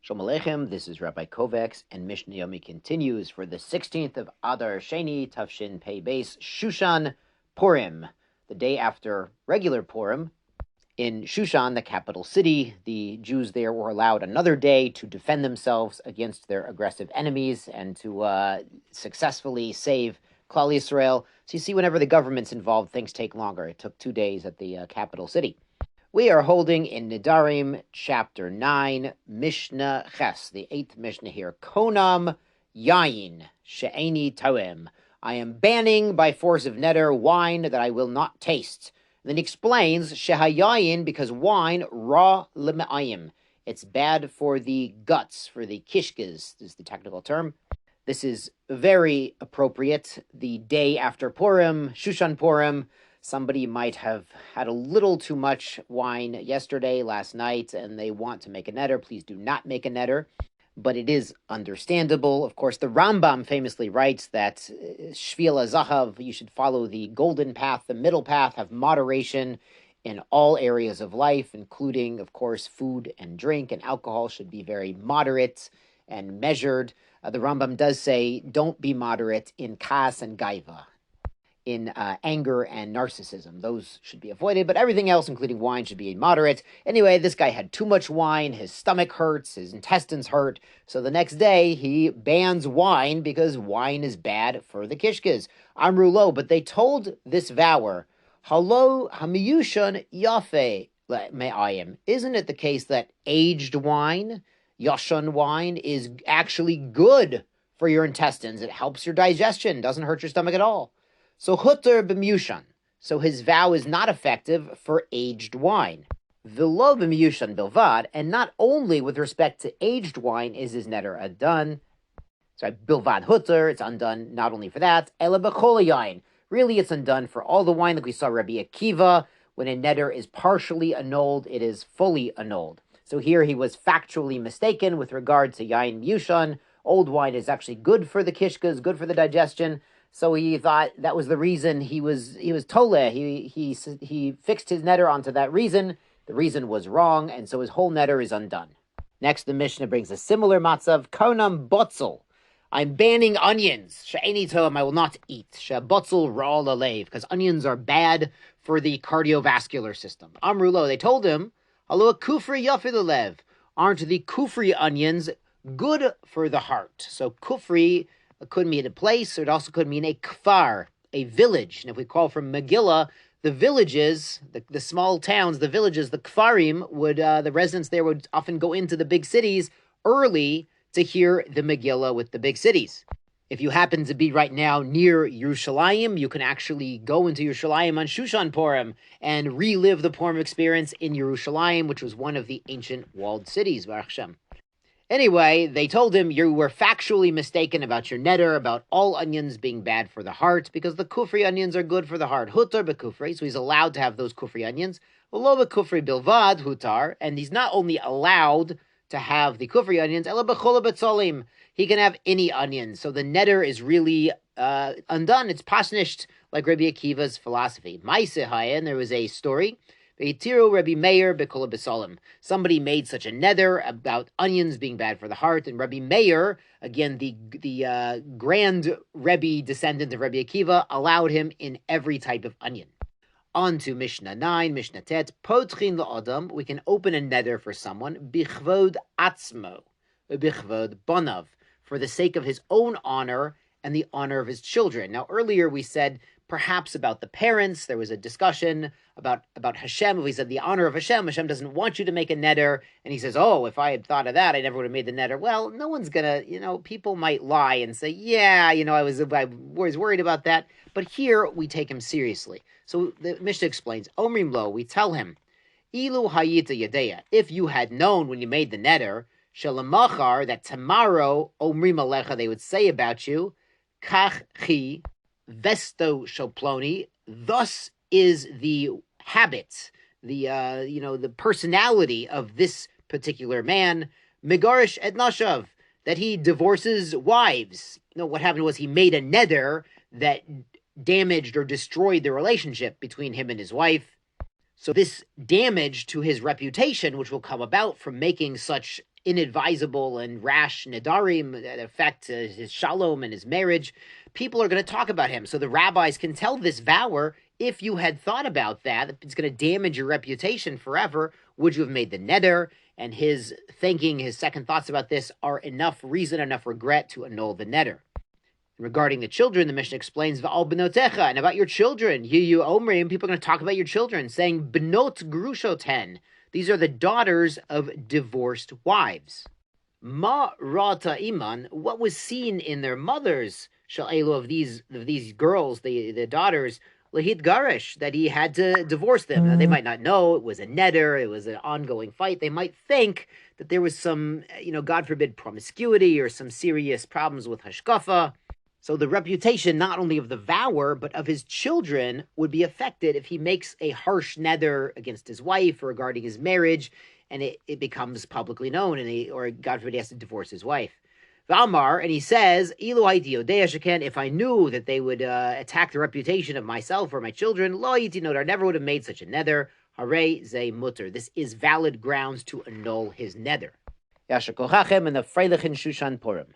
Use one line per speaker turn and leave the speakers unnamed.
Shalom Aleichem, this is Rabbi Kovacs, and Mishnah Yomi continues for the 16th of Adar Sheni, Tafshin Pei Beis, Shushan Purim, the day after regular Purim. In Shushan, the capital city, the Jews there were allowed another day to defend themselves against their aggressive enemies and to successfully save Klal Yisrael. So you see, whenever the government's involved, things take longer. It took 2 days at the capital city. We are holding in Nedarim, chapter 9, Mishnah Ches, the 8th Mishnah here. Konam yayin she'eni toem. I am banning by force of neder wine that I will not taste. And then he explains, shehayayin, because wine, ra leme'ayim. It's bad for the guts, for the kishkes, is the technical term. This is very appropriate. The day after Purim, Shushan Purim, somebody might have had a little too much wine yesterday, last night, and they want to make a neder. Please do not make a neder. But it is understandable. Of course, the Rambam famously writes that Shvila Zahav, you should follow the golden path, the middle path, have moderation in all areas of life, including, of course, food and drink, and alcohol should be very moderate and measured. The Rambam does say, don't be moderate in kas and gaiva, in anger and narcissism. Those should be avoided, but everything else, including wine, should be moderate. Anyway, this guy had too much wine, his stomach hurts, his intestines hurt, so the next day he bans wine because wine is bad for the kishkes. Amru lo, but they told this vower, Halo hamiyushan yafe me'ayim. Isn't it the case that aged wine, yashan wine, is actually good for your intestines? It helps your digestion, doesn't hurt your stomach at all. So hutter b'myushan. So his vow is not effective for aged wine. V'lo b'myushan bilvad, and not only with respect to aged wine is his neder undone. Sorry, bilvad hutter, it's undone not only for that. Ela b'chol yain. Really, it's undone for all the wine, like we saw Rabbi Akiva. When a neder is partially annulled, it is fully annulled. So here he was factually mistaken with regard to yain myushan. Old wine is actually good for the kishkas, good for the digestion. So he thought that was the reason he was toleh. He fixed his neder onto that reason. The reason was wrong, and so his whole neder is undone. Next, the Mishnah brings a similar matzav. Konam botzel. I'm banning onions. She'eni toem, I will not eat. She'botzel ra'al alev, because onions are bad for the cardiovascular system. Amrulo, they told him, Halo kufri yafid alev. Aren't the kufri onions good for the heart? So kufri could mean a place, or it also could mean a kfar, a village. And if we call from Megillah, the villages, the small towns, the villages, the kfarim, the residents there would often go into the big cities early to hear the Megillah with the big cities. If you happen to be right now near Yerushalayim, you can actually go into Yerushalayim on Shushan Purim and relive the Purim experience in Yerushalayim, which was one of the ancient walled cities, Baruch Hashem. Anyway, they told him, you were factually mistaken about your neder, about all onions being bad for the heart, because the kufri onions are good for the heart. Hutar bekufri, so he's allowed to have those kufri onions. Lo bekufri bilvad hutar, and he's not only allowed to have the kufri onions, ela bechola betzolim, he can have any onions. So the neder is really undone. It's pasnished, like Rabbi Akiva's philosophy. Maiseh hayen, there was a story. Rabbi Meir b'kol b'salim. Somebody made such a neder about onions being bad for the heart, and Rabbi Meir, again the grand Rebbe descendant of Rabbi Akiva, allowed him in every type of onion. On to Mishnah 9, Mishnah Tet. Potchin la'adam, we can open a neder for someone, bichvod atzmo, bichvod bonav, for the sake of his own honor and the honor of his children. Now earlier we said perhaps about the parents, there was a discussion about Hashem. If we said the honor of Hashem, Hashem doesn't want you to make a neder, and he says, oh, if I had thought of that, I never would have made the neder. Well, no one's gonna, people might lie and say, yeah, I was worried about that, but here we take him seriously. So the Mishnah explains, Omrim lo, we tell him, Ilu hayita yadeya, if you had known when you made the neder, shalamachar, that tomorrow, Omrim alecha, they would say about you, kach chi, vesto shoploni, thus is the habit, the personality of this particular man, megarish et nashav, that he divorces wives. What happened was he made a neder that damaged or destroyed the relationship between him and his wife. So this damage to his reputation, which will come about from making such inadvisable and rash Nedarim that affect his shalom and his marriage, people are going to talk about him. So the rabbis can tell this vower, if you had thought about that, it's going to damage your reputation forever, would you have made the neder? And his thinking, his second thoughts about this are enough reason, enough regret to annul the neder. Regarding the children, the Mishnah explains, V'al benotecha, and about your children, Yiyu Omrim, people are going to talk about your children, saying, Benot grushoten. These are the daughters of divorced wives. Ma rata iman, what was seen in their mothers, Sha'elu, of these girls, the daughters, Lahit Garish, that he had to divorce them. Now, they might not know it was a neder, it was an ongoing fight. They might think that there was some, God forbid, promiscuity or some serious problems with hashkafa. So the reputation not only of the vower, but of his children would be affected if he makes a harsh neder against his wife or regarding his marriage, and it becomes publicly known, or God forbid, he has to divorce his wife. Valmar, and he says, Ilu haiti odea sheken, if I knew that they would attack the reputation of myself or my children, lo haiti nodar, never would have made such a neder. Hare ze mutter. This is valid grounds to annul his neder. Yasher kochachem and the Freilichen Shushan Purim.